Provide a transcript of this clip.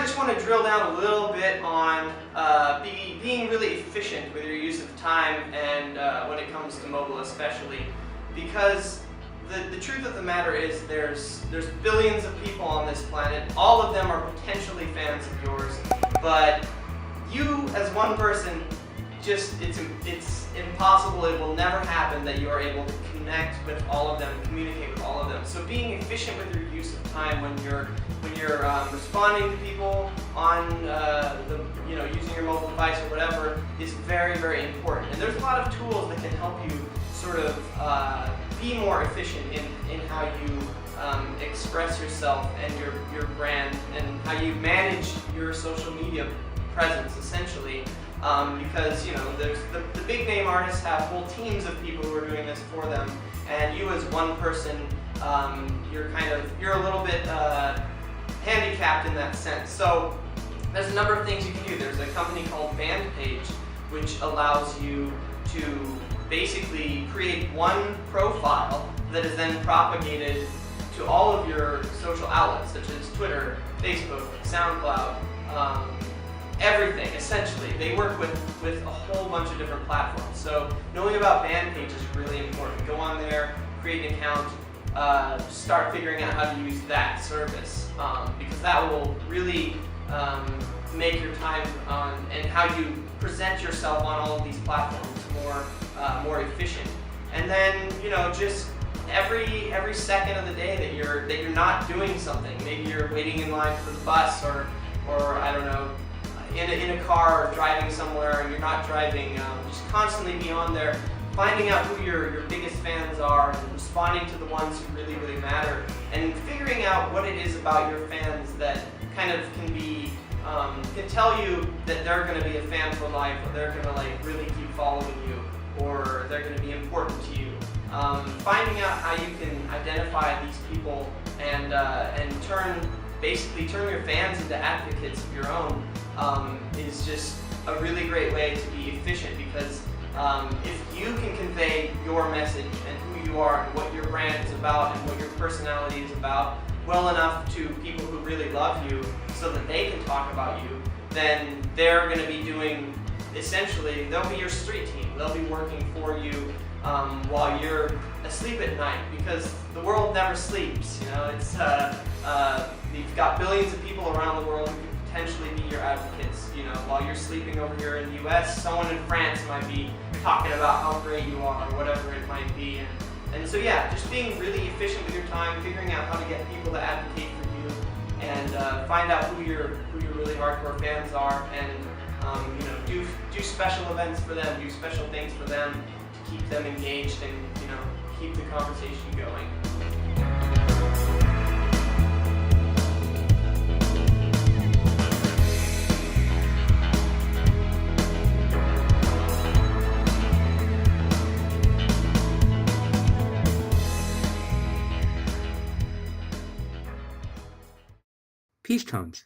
just want to drill down a little bit on being really efficient with your use of time, and when it comes to mobile especially, because the truth of the matter is there's billions of people on this planet. All of them are potentially fans of yours, but you as one person, it's impossible. It will never happen that you are able to connect with all of them, communicate with all of them. So being efficient with your use of time when you're responding to people on using your mobile device or whatever is very, very important. And there's a lot of tools that can help you sort of be more efficient in how you express yourself and your brand, and how you manage your social media presence, essentially. Because there's the big name artists have whole teams of people who are doing this for them, and you as one person, you're a little bit handicapped in that sense. So there's a number of things you can do. There's a company called Bandpage, which allows you to basically create one profile that is then propagated to all of your social outlets, such as Twitter, Facebook, SoundCloud, everything, essentially. They work with a whole bunch of different platforms. So knowing about Bandpage is really important. Go on there, create an account, start figuring out how to use that service, because that will really make your time and how you present yourself on all of these platforms more efficient. And then just every second of the day that you're not doing something. Maybe you're waiting in line for the bus, or I don't know, in a car or driving somewhere and you're not driving. Just constantly be on there, finding out who your biggest fans are and responding to the ones who really, really matter, and figuring out what it is about your fans that kind of can tell you that they're going to be a fan for life, or they're going to really keep following you, or they're going to be important to you. Finding out how you can identify these people and basically turn your fans into advocates of your own is just a really great way to be efficient, because if you can convey your message and who you are and what your brand is about and what your personality is about well enough to people who really love you so that they can talk about you, then they're going to be doing, essentially, they'll be your street team. They'll be working for you while you're asleep at night, because the world never sleeps. It's you've got billions of people around the world who could potentially be your advocates. While you're sleeping over here in the U.S., someone in France might be talking about how great you are, or whatever it might be. And so yeah, just being really efficient with your time, figuring out how to get people to advocate for you, and find out who your really hardcore fans are, and do special events for them, do special things for them to keep them engaged and keep the conversation going. PeaceTones.